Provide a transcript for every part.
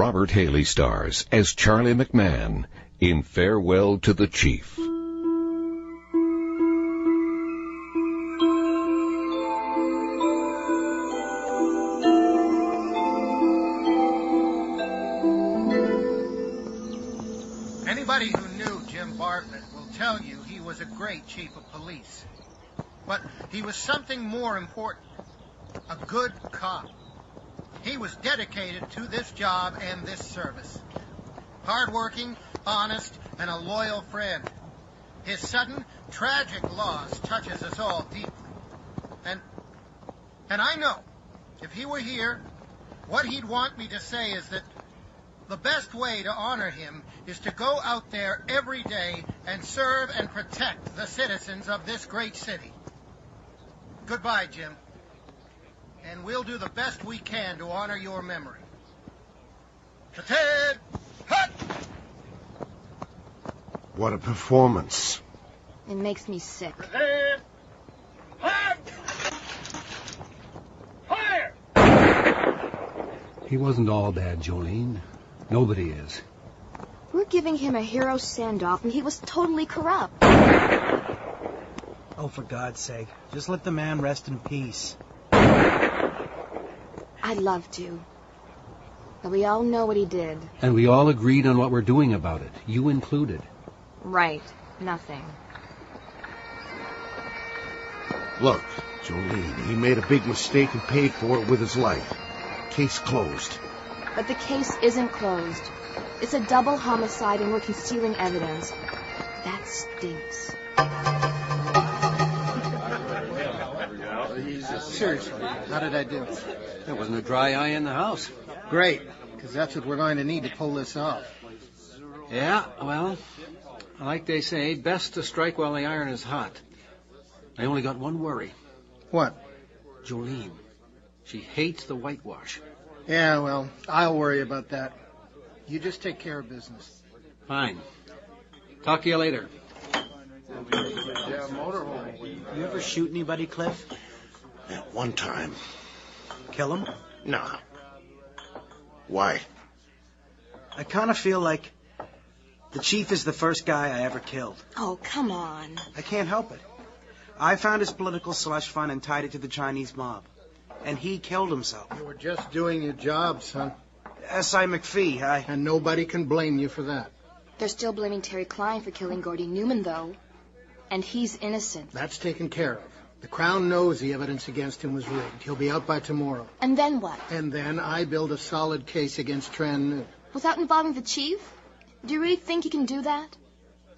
Robert Haley stars as Charlie McMahon in Farewell to the Chief. Anybody who knew Jim Bartlett will tell you he was a great chief of police. But he was something more important, a good cop. He was dedicated to this job and this service. Hardworking, honest, and a loyal friend. His sudden, tragic loss touches us all deeply. And I know, if he were here, what he'd want me to say is that the best way to honor him is to go out there every day and serve and protect the citizens of this great city. Goodbye, Jim. And we'll do the best we can to honor your memory. Ted! Hut! What a performance. It makes me sick. Ted! Hut! Fire! He wasn't all bad, Jolene. Nobody is. We're giving him a hero send-off, and he was totally corrupt. Oh, for God's sake, just let the man rest in peace. I'd love to. But we all know what he did. And we all agreed on what we're doing about it, you included. Right. Nothing. Look, Jolene, he made a big mistake and paid for it with his life. Case closed. But the case isn't closed. It's a double homicide and we're concealing evidence. That stinks. Seriously, how did I do? There wasn't a dry eye in the house. Great, because that's what we're going to need to pull this off. Yeah, well, like they say, best to strike while the iron is hot. I only got one worry. What? Jolene. She hates the whitewash. Yeah, well, I'll worry about that. You just take care of business. Fine. Talk to you later. You ever shoot anybody, Cliff? Yeah, one time. Kill him? Nah. Why? I kind of feel like the chief is the first guy I ever killed. Oh, come on. I can't help it. I found his political slush fund and tied it to the Chinese mob. And he killed himself. You were just doing your job, son. S.I. McPhee, And nobody can blame you for that. They're still blaming Terry Klein for killing Gordy Newman, though. And he's innocent. That's taken care of. The Crown knows the evidence against him was rigged. He'll be out by tomorrow. And then what? And then I build a solid case against Tran. Without involving the chief? Do you really think you can do that?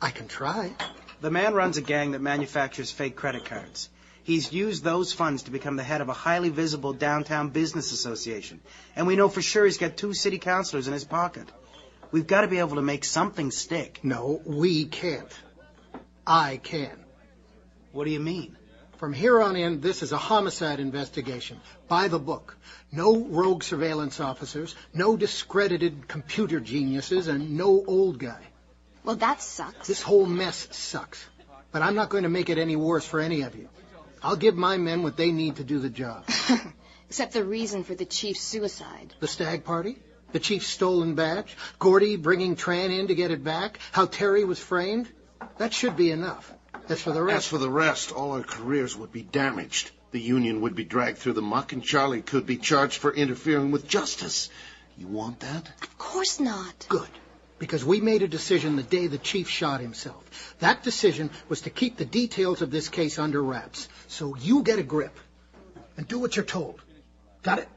I can try. The man runs a gang that manufactures fake credit cards. He's used those funds to become the head of a highly visible downtown business association. And we know for sure he's got 2 city councilors in his pocket. We've got to be able to make something stick. No, we can't. I can. What do you mean? From here on in, this is a homicide investigation. By the book. No rogue surveillance officers, no discredited computer geniuses, and no old guy. Well, that sucks. This whole mess sucks. But I'm not going to make it any worse for any of you. I'll give my men what they need to do the job. Except the reason for the chief's suicide. The stag party? The chief's stolen badge? Gordy bringing Tran in to get it back? How Terry was framed? That should be enough. As for the rest, all our careers would be damaged. The Union would be dragged through the muck, and Charlie could be charged for interfering with justice. You want that? Of course not. Good. Because we made a decision the day the chief shot himself. That decision was to keep the details of this case under wraps. So you get a grip and do what you're told. Got it?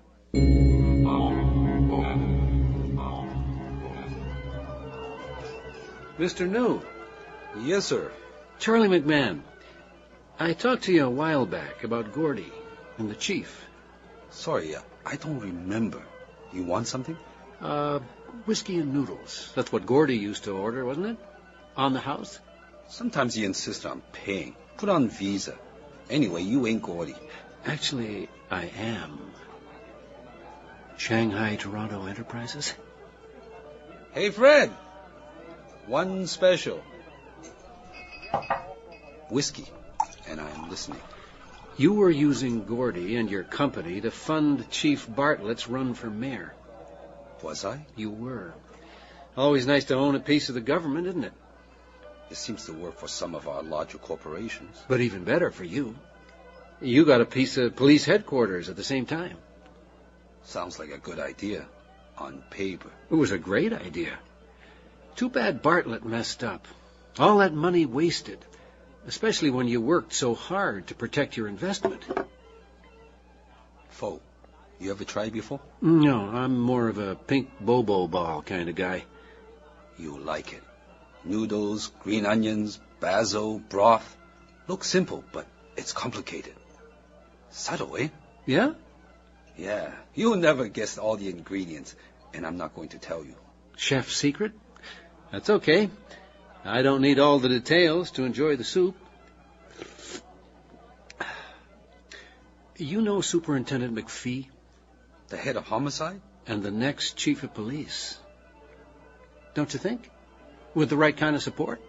Mr. New. Yes, sir. Charlie McMahon. I talked to you a while back about Gordy and the chief. Sorry, I don't remember. You want something? Whiskey and noodles. That's what Gordy used to order, wasn't it? On the house? Sometimes he insists on paying. Put on Visa. Anyway, you ain't Gordy. Actually, I am. Shanghai Toronto Enterprises? Hey, Fred. One special. Whiskey. And I'm listening. You were using Gordy and your company to fund Chief Bartlett's run for mayor. Was I? You were. Always nice to own a piece of the government, isn't it? It seems to work for some of our larger corporations. But even better for you. You got a piece of police headquarters at the same time. Sounds like a good idea. On paper. It was a great idea. Too bad Bartlett messed up. All that money wasted. Especially when you worked so hard to protect your investment. Fo, you ever tried before? No, I'm more of a pink bobo ball kind of guy. You like it. Noodles, green onions, basil, broth. Looks simple, but it's complicated. Subtle, eh? Yeah? Yeah. You'll never guess all the ingredients, and I'm not going to tell you. Chef's secret? That's okay. I don't need all the details to enjoy the soup. You know Superintendent McPhee? The head of homicide? And the next chief of police. Don't you think? With the right kind of support?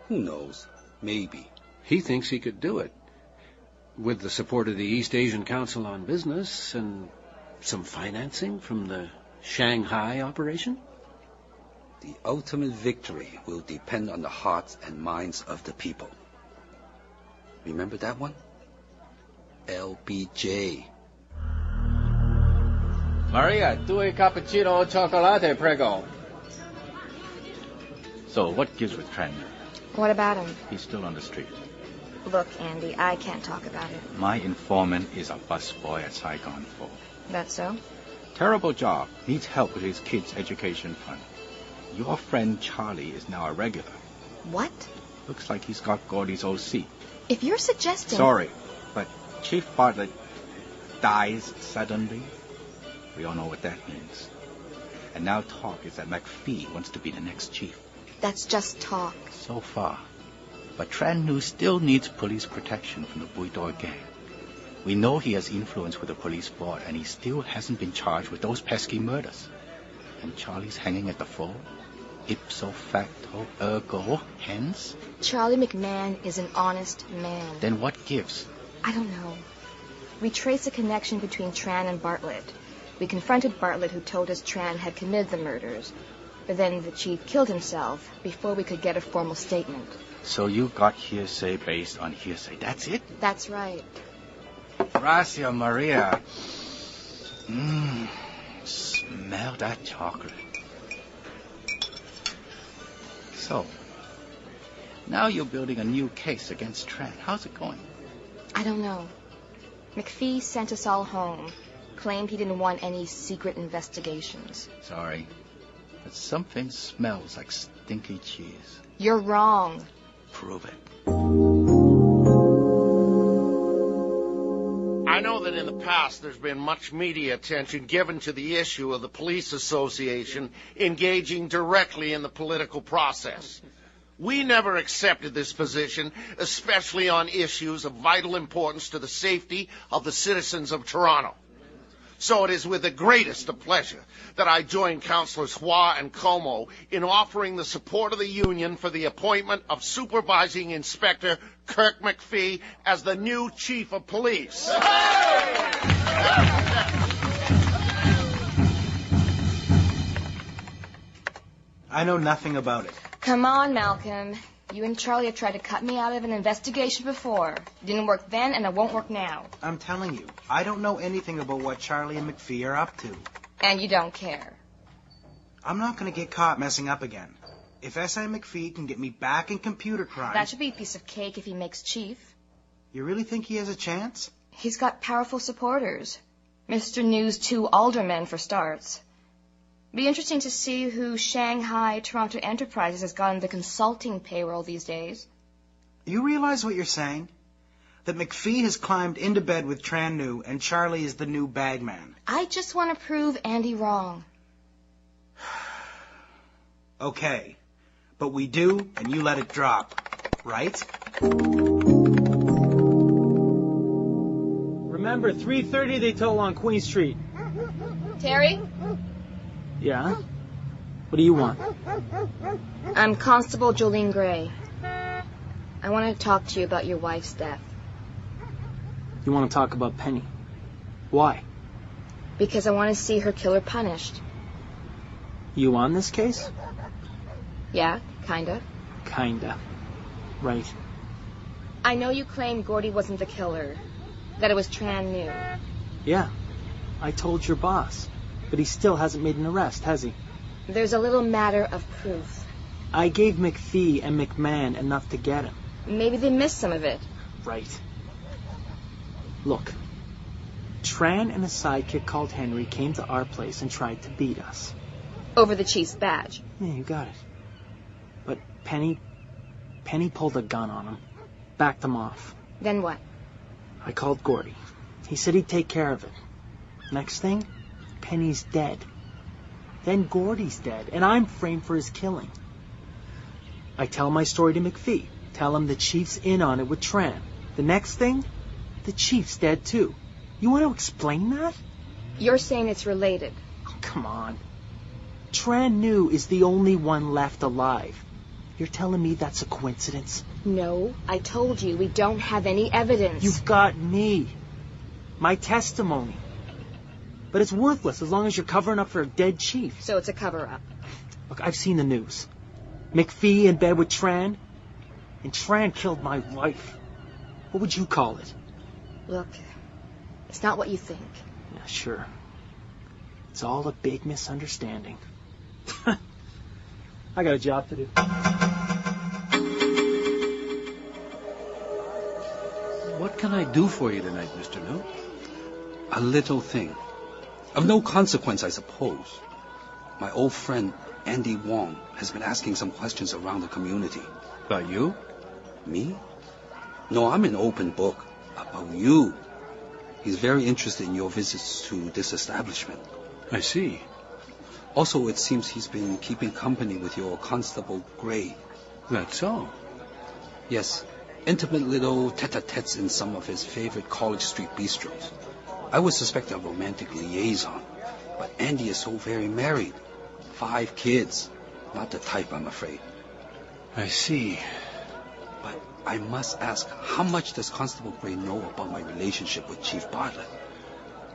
Who knows? Maybe. He thinks he could do it. With the support of the East Asian Council on Business and some financing from the Shanghai operation? The ultimate victory will depend on the hearts and minds of the people. Remember that one? LBJ. Maria, 2 cappuccino chocolate, prego. So, what gives with Tran? What about him? He's still on the street. Look, Andy, I can't talk about it. My informant is a busboy at Saigon 4. That's so? Terrible job. Needs help with his kids' education fund. Your friend Charlie is now a regular. What? Looks like he's got Gordy's OC. If you're suggesting... Sorry, but Chief Bartlett dies suddenly. We all know what that means. And now talk is that McPhee wants to be the next chief. That's just talk. So far. But Tran Nhu still needs police protection from the Buidor gang. We know he has influence with the police board, and he still hasn't been charged with those pesky murders. And Charlie's hanging at the fore. Ipso facto, ergo, hence. Charlie McMahon is an honest man. Then what gives? I don't know. We trace a connection between Tran and Bartlett. We confronted Bartlett, who told us Tran had committed the murders. But then the chief killed himself before we could get a formal statement. So you got hearsay based on hearsay. That's it? That's right. Gracias, Maria. Smell that chocolate. So, now you're building a new case against Tran. How's it going? I don't know. McPhee sent us all home. Claimed he didn't want any secret investigations. Sorry, but something smells like stinky cheese. You're wrong. Prove it. I know that in the past there's been much media attention given to the issue of the police association engaging directly in the political process. We never accepted this position, especially on issues of vital importance to the safety of the citizens of Toronto. So it is with the greatest of pleasure that I join Councillors Hua and Como in offering the support of the union for the appointment of Supervising Inspector Kirk McPhee as the new Chief of Police. I know nothing about it. Come on, Malcolm. You and Charlie have tried to cut me out of an investigation before. It didn't work then, and it won't work now. I'm telling you, I don't know anything about what Charlie and McPhee are up to. And you don't care. I'm not going to get caught messing up again. If S.I. McPhee can get me back in computer crime... That should be a piece of cake if he makes chief. You really think he has a chance? He's got powerful supporters. Mr. New's 2 aldermen, for starts. Be interesting to see who Shanghai Toronto Enterprises has got on the consulting payroll these days. You realize what you're saying? That McPhee has climbed into bed with Tran Nhu and Charlie is the new bagman. I just want to prove Andy wrong. Okay, but we do, and you let it drop, right? Remember, 3:30 they tow on Queen Street. Terry? Yeah? What do you want? I'm Constable Jolene Gray. I want to talk to you about your wife's death. You want to talk about Penny? Why? Because I want to see her killer punished. You on this case? Yeah, kinda. Kinda. Right. I know you claim Gordy wasn't the killer, that it was Tran New. Yeah. I told your boss. But he still hasn't made an arrest, has he? There's a little matter of proof. I gave McPhee and McMahon enough to get him. Maybe they missed some of it. Right. Look. Tran and a sidekick called Henry came to our place and tried to beat us. Over the chief's badge. Yeah, you got it. But Penny pulled a gun on him. Backed him off. Then what? I called Gordy. He said he'd take care of it. Next thing, Penny's dead. Then Gordy's dead, and I'm framed for his killing. I tell my story to McPhee. Tell him the chief's in on it with Tran. The next thing, the chief's dead too. You want to explain that? You're saying it's related. Oh, come on. Tran New is the only one left alive. You're telling me that's a coincidence? No, I told you we don't have any evidence. You've got me. My testimony. But it's worthless as long as you're covering up for a dead chief. So it's a cover-up. Look, I've seen the news. McPhee in bed with Tran. And Tran killed my wife. What would you call it? Look, it's not what you think. Yeah, sure. It's all a big misunderstanding. I got a job to do. What can I do for you tonight, Mr. New? A little thing. Of no consequence, I suppose. My old friend, Andy Wong, has been asking some questions around the community. About you? Me? No, I'm an open book. About you. He's very interested in your visits to this establishment. I see. Also, it seems he's been keeping company with your Constable Glave. That's so? Yes. Intimate little tete-a-tetes in some of his favorite College Street bistros. I would suspect a romantic liaison, but Andy is so very married. 5 kids. Not the type, I'm afraid. I see. But I must ask, how much does Constable Gray know about my relationship with Chief Bartlett?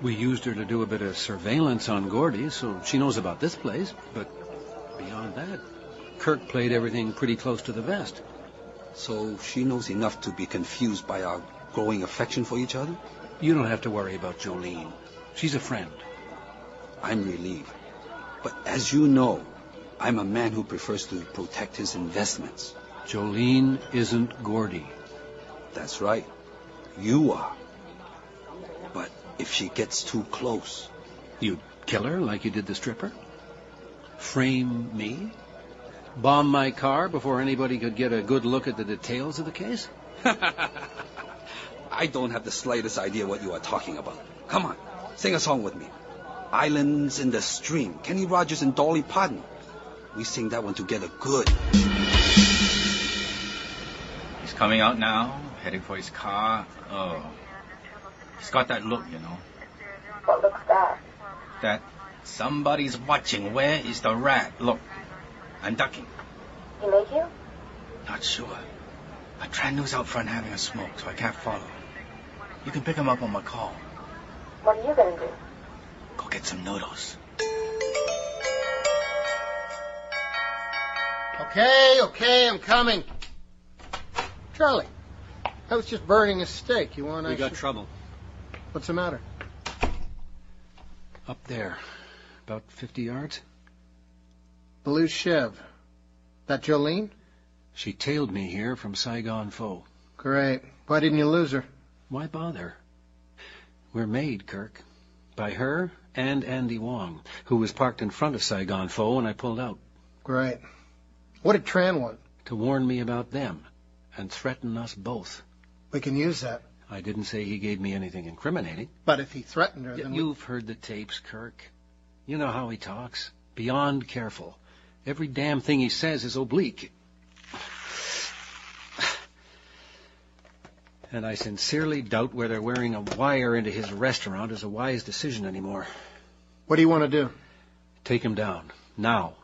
We used her to do a bit of surveillance on Gordy, so she knows about this place. But beyond that, Kirk played everything pretty close to the vest. So she knows enough to be confused by our growing affection for each other? You don't have to worry about Jolene. She's a friend. I'm relieved. But as you know, I'm a man who prefers to protect his investments. Jolene isn't Gordy. That's right. You are. But if she gets too close... You'd kill her like you did the stripper? Frame me? Bomb my car before anybody could get a good look at the details of the case? I don't have the slightest idea what you are talking about. Come on, sing a song with me. Islands in the Stream, Kenny Rogers and Dolly Parton. We sing that one together good. He's coming out now, heading for his car. Oh, he's got that look, you know. What look's that? That somebody's watching. Where is the rat? Look, I'm ducking. He make you? Not sure. A Tran New's out front having a smoke, so I can't follow. You can pick him up on my call. What are you gonna do? Go get some noodles. Okay, I'm coming. Charlie, I was just burning a steak. You want to... We got trouble. What's the matter? Up there. About 50 yards. Blue Chev. That Jolene? She tailed me here from Saigon Pho. Great. Why didn't you lose her? Why bother? We're made, Kirk. By her and Andy Wong, who was parked in front of Saigon Pho when I pulled out. Great. What did Tran want? To warn me about them and threaten us both. We can use that. I didn't say he gave me anything incriminating. But if he threatened her, then... You've heard the tapes, Kirk. You know how he talks. Beyond careful. Every damn thing he says is oblique. And I sincerely doubt whether wearing a wire into his restaurant is a wise decision anymore. What do you want to do? Take him down. Now.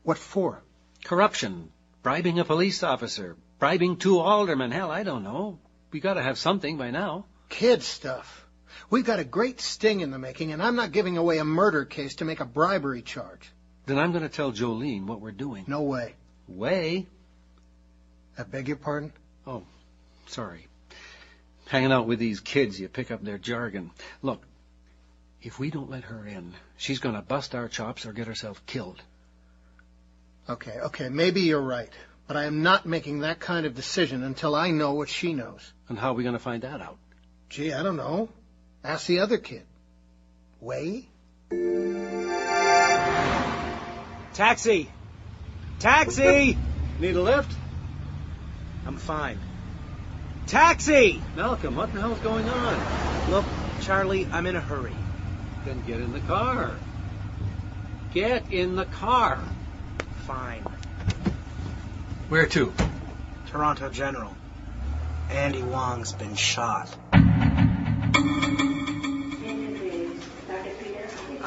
What for? Corruption. Bribing a police officer. Bribing 2 aldermen. Hell, I don't know. We gotta have something by now. Kid stuff. We've got a great sting in the making, and I'm not giving away a murder case to make a bribery charge. Then I'm going to tell Jolene what we're doing. No way. Way? I beg your pardon? Oh, sorry. Hanging out with these kids, you pick up their jargon. Look, if we don't let her in, she's going to bust our chops or get herself killed. Okay, maybe you're right. But I am not making that kind of decision until I know what she knows. And how are we going to find that out? Gee, I don't know. Ask the other kid. Way? Taxi! Taxi! Need a lift? I'm fine. Taxi! Malcolm, what the hell's going on? Look, Charlie, I'm in a hurry. Then get in the car. Get in the car. Fine. Where to? Toronto General. Andy Wong's been shot.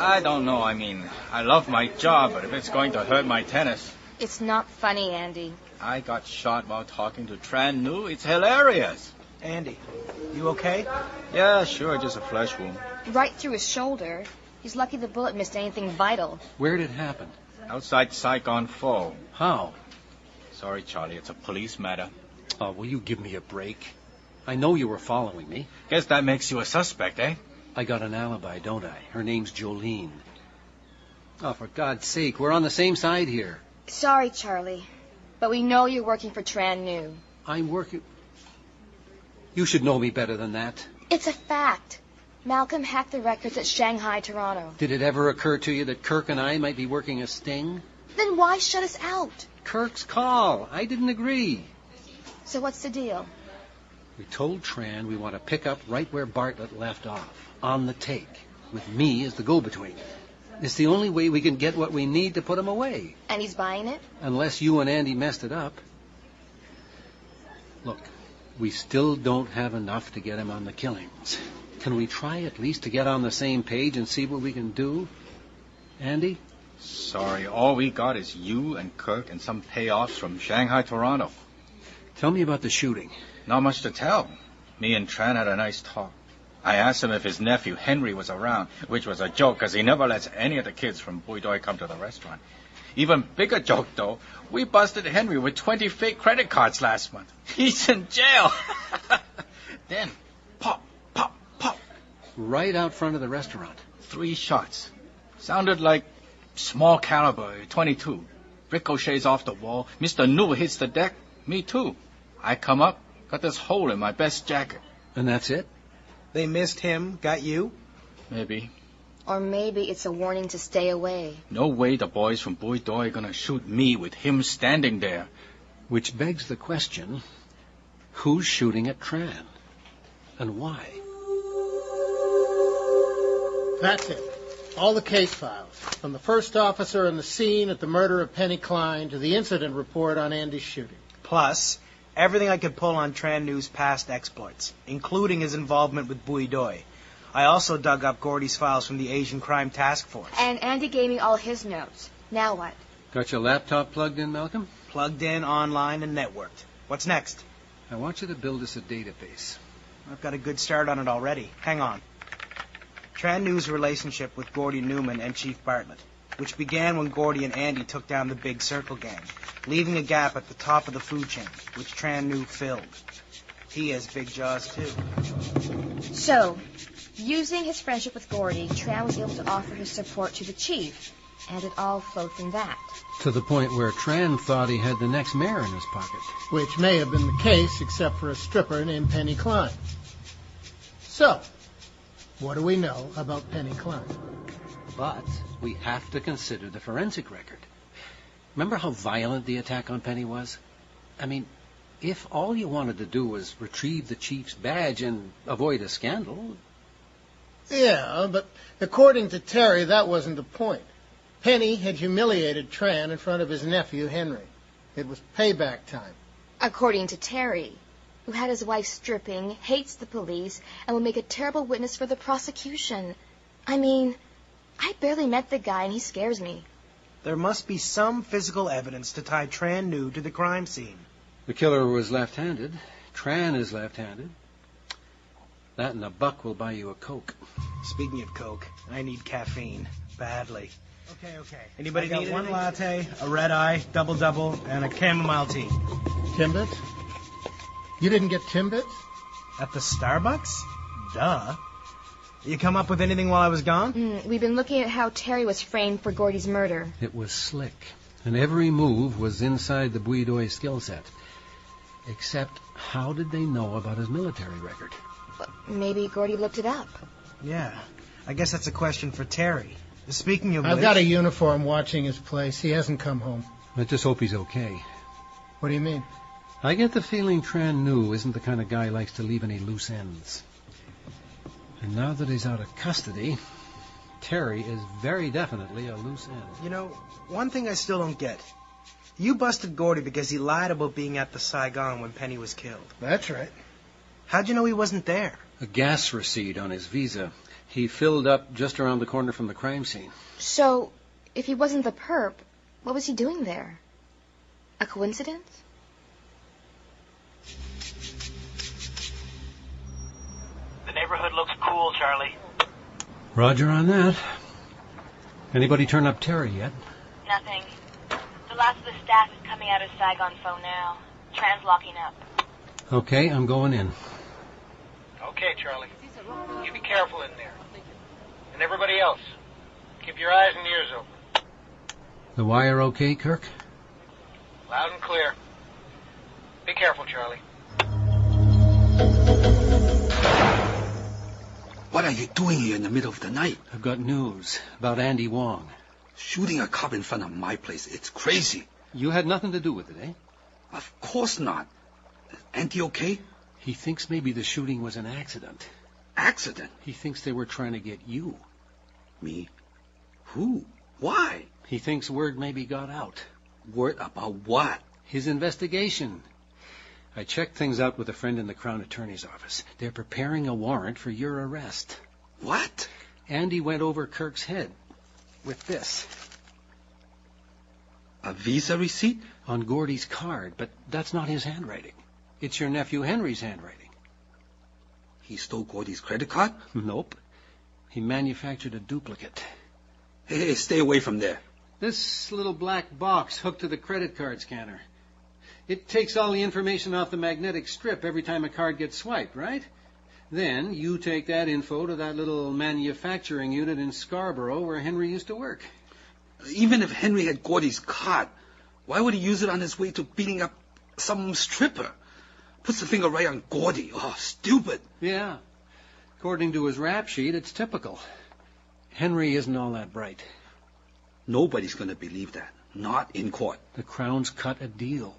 I don't know. I mean, I love my job, but if it's going to hurt my tennis... It's not funny, Andy. I got shot while talking to Tran Nu. It's hilarious. Andy, you okay? Yeah, sure, just a flesh wound. Right through his shoulder. He's lucky the bullet missed anything vital. Where did it happen? Outside Saigon Pho. How? Sorry, Charlie, it's a police matter. Oh, will you give me a break? I know you were following me. Guess that makes you a suspect, eh? I got an alibi, don't I? Her name's Jolene. Oh, for God's sake, we're on the same side here. Sorry, Charlie, but we know you're working for Tran Nu. I'm working... You should know me better than that. It's a fact. Malcolm hacked the records at Shanghai, Toronto. Did it ever occur to you that Kirk and I might be working a sting? Then why shut us out? Kirk's call. I didn't agree. So what's the deal? We told Tran we want to pick up right where Bartlett left off, on the take, with me as the go-between. It's the only way we can get what we need to put him away. And he's buying it? Unless you and Andy messed it up. Look, we still don't have enough to get him on the killings. Can we try at least to get on the same page and see what we can do? Andy? Sorry, all we got is you and Kirk and some payoffs from Shanghai, Toronto. Tell me about the shooting. Not much to tell. Me and Tran had a nice talk. I asked him if his nephew Henry was around, which was a joke because he never lets any of the kids from Bui Doi come to the restaurant. Even bigger joke, though, we busted Henry with 20 fake credit cards last month. He's in jail. Then, pop, pop, pop. Right out front of the restaurant. 3 shots. Sounded like small caliber, 22. Ricochets off the wall. Mr. Nu hits the deck. Me too. I come up, got this hole in my best jacket. And that's it? They missed him, got you? Maybe. Or maybe it's a warning to stay away. No way the boys from Bui Doi are gonna shoot me with him standing there. Which begs the question, who's shooting at Tran? And why? That's it. All the case files, from the first officer on the scene at the murder of Penny Klein to the incident report on Andy's shooting. Plus, everything I could pull on Tran Nu's past exploits, including his involvement with Bui Doi. I also dug up Gordy's files from the Asian Crime Task Force. And Andy gave me all his notes. Now what? Got your laptop plugged in, Malcolm? Plugged in, online, and networked. What's next? I want you to build us a database. I've got a good start on it already. Hang on. Tran Nu's relationship with Gordy Newman and Chief Bartlett, which began when Gordy and Andy took down the Big Circle gang, leaving a gap at the top of the food chain, which Tran Nu filled. He has big jaws, too. So, using his friendship with Gordy, Tran was able to offer his support to the chief, and it all flowed from that. To the point where Tran thought he had the next mayor in his pocket. Which may have been the case, except for a stripper named Penny Klein. So, what do we know about Penny Klein? But we have to consider the forensic record. Remember how violent the attack on Penny was? I mean, if all you wanted to do was retrieve the chief's badge and avoid a scandal... Yeah, but according to Terry, that wasn't the point. Penny had humiliated Tran in front of his nephew, Henry. It was payback time. According to Terry, who had his wife stripping, hates the police, and will make a terrible witness for the prosecution. I mean, I barely met the guy, and he scares me. There must be some physical evidence to tie Tran Nu to the crime scene. The killer was left-handed. Tran is left-handed. That and a buck will buy you a Coke. Speaking of Coke, I need caffeine. Badly. Okay. Anybody need one latte, a red eye, double, and a chamomile tea? Timbits? You didn't get Timbits? At the Starbucks? Duh. You come up with anything while I was gone? We've been looking at how Terry was framed for Gordy's murder. It was slick, and every move was inside the Bouidoy skill set. Except, how did they know about his military record? Well, maybe Gordy looked it up. Yeah, I guess that's a question for Terry. Speaking of I've got a uniform watching his place. He hasn't come home. I just hope he's okay. What do you mean? I get the feeling Tran New isn't the kind of guy who likes to leave any loose ends. And now that he's out of custody, Terry is very definitely a loose end. You know, one thing I still don't get. You busted Gordy because he lied about being at the Saigon when Penny was killed. That's right. How'd you know he wasn't there? A gas receipt on his visa. He filled up just around the corner from the crime scene. So, if he wasn't the perp, what was he doing there? A coincidence? The neighborhood looks cool, Charlie. Roger on that. Anybody turn up Terry yet? Nothing. The last of the staff is coming out of Saigon phone now. Translocking up. Okay, I'm going in. Okay, Charlie. You be careful in there. And everybody else, keep your eyes and ears open. The wire okay, Kirk? Loud and clear. Be careful, Charlie. What are you doing here in the middle of the night? I've got news about Andy Wong. Shooting a cop in front of my place. It's crazy. You had nothing to do with it, eh? Of course not. Andy okay? He thinks maybe the shooting was an accident. Accident? He thinks they were trying to get you. Me? Who? Why? He thinks word maybe got out. Word about what? His investigation. I checked things out with a friend in the Crown Attorney's office. They're preparing a warrant for your arrest. What? Andy went over Kirk's head with this. A visa receipt? On Gordy's card, but that's not his handwriting. It's your nephew Henry's handwriting. He stole Gordy's credit card? Nope. He manufactured a duplicate. Hey, stay away from there. This little black box hooked to the credit card scanner. It takes all the information off the magnetic strip every time a card gets swiped, right? Then you take that info to that little manufacturing unit in Scarborough where Henry used to work. Even if Henry had Gordy's card, why would he use it on his way to beating up some stripper? Puts the finger right on Gordy. Oh, stupid. Yeah. According to his rap sheet, it's typical. Henry isn't all that bright. Nobody's going to believe that. Not in court. The Crown's cut a deal.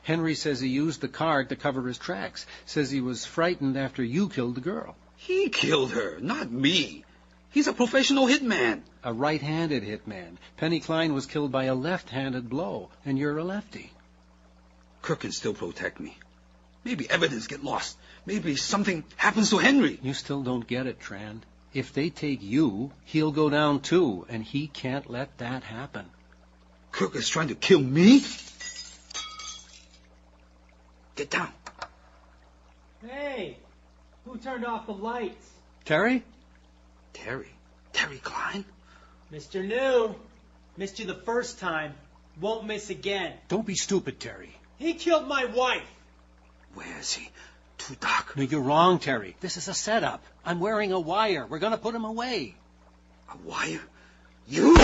Henry says he used the card to cover his tracks. Says he was frightened after you killed the girl. He killed her, not me. He's a professional hitman. A right-handed hitman. Penny Klein was killed by a left-handed blow, and you're a lefty. Kirk can still protect me. Maybe evidence get lost. Maybe something happens to Henry. You still don't get it, Tran. If they take you, he'll go down too, and he can't let that happen. Kirk is trying to kill me? Get down. Hey, who turned off the lights? Terry? Terry? Terry Klein? Mr. New. Missed you the first time. Won't miss again. Don't be stupid, Terry. He killed my wife. Where is he? Too dark. No, you're wrong, Terry. This is a setup. I'm wearing a wire. We're going to put him away. A wire? You?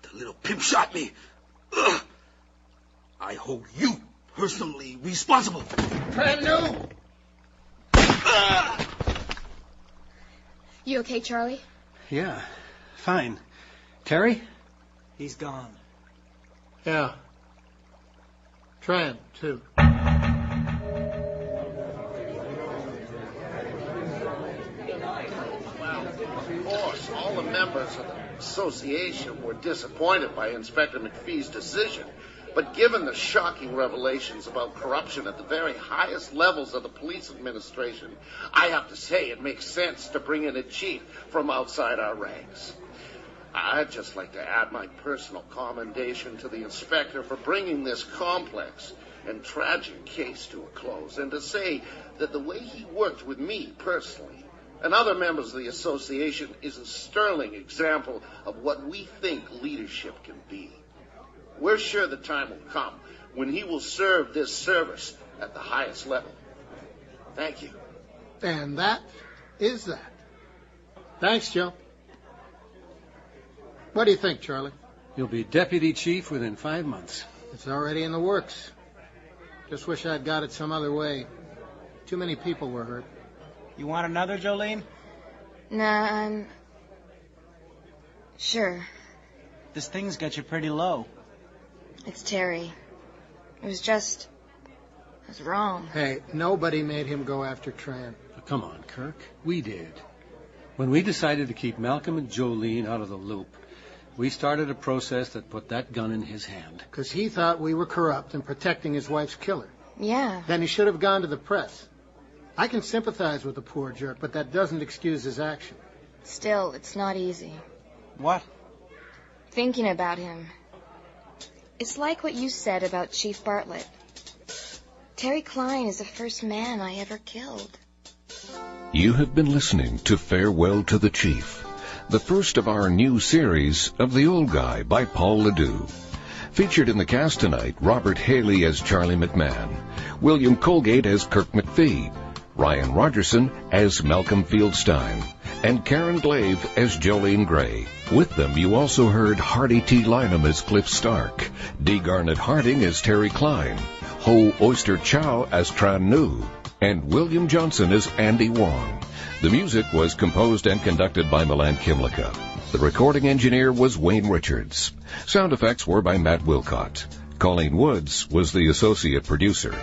The little pimp shot me. Ugh. I hold you personally responsible. Brand new. You okay, Charlie? Yeah, fine. Terry? He's gone. Yeah. Tran, too. Of course, all the members of the association were disappointed by Inspector McPhee's decision. But given the shocking revelations about corruption at the very highest levels of the police administration, I have to say it makes sense to bring in a chief from outside our ranks. I'd just like to add my personal commendation to the inspector for bringing this complex and tragic case to a close, and to say that the way he worked with me personally and other members of the association is a sterling example of what we think leadership can be. We're sure the time will come when he will serve this service at the highest level. Thank you. And that is that. Thanks, Joe. What do you think, Charlie? You'll be deputy chief within 5 months. It's already in the works. Just wish I'd got it some other way. Too many people were hurt. You want another, Jolene? Nah, I'm... sure. This thing's got you pretty low. It's Terry. It was wrong. Hey, nobody made him go after Tran. Come on, Kirk. We did. When we decided to keep Malcolm and Jolene out of the loop, we started a process that put that gun in his hand. Because he thought we were corrupt and protecting his wife's killer. Yeah. Then he should have gone to the press. I can sympathize with the poor jerk, but that doesn't excuse his action. Still, it's not easy. What? Thinking about him. It's like what you said about Chief Bartlett. Terry Klein is the first man I ever killed. You have been listening to Farewell to the Chief, the first of our new series of The Old Guy by Paul LeDoux. Featured in the cast tonight, Robert Haley as Charlie McMahon, William Colgate as Kirk McPhee, Ryan Rogerson as Malcolm Fieldstein, and Karen Glave as Jolene Gray. With them, you also heard Hardy T. Lynham as Cliff Stark, D. Garnet Harding as Terry Klein, Ho Oyster Chow as Tran Nu, and William Johnson as Andy Wong. The music was composed and conducted by Milan Kymlick. The recording engineer was Wayne Richards. Sound effects were by Matt Wilcott. Colleen Woods was the associate producer.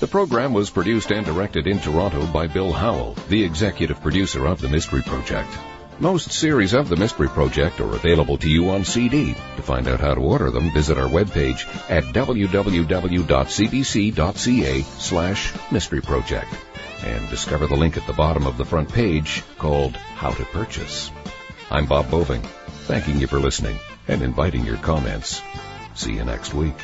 The program was produced and directed in Toronto by Bill Howell, the executive producer of The Mystery Project. Most series of The Mystery Project are available to you on CD. To find out how to order them, visit our webpage at www.cbc.ca/mysteryproject and discover the link at the bottom of the front page called How to Purchase. I'm Bob Boving, thanking you for listening and inviting your comments. See you next week.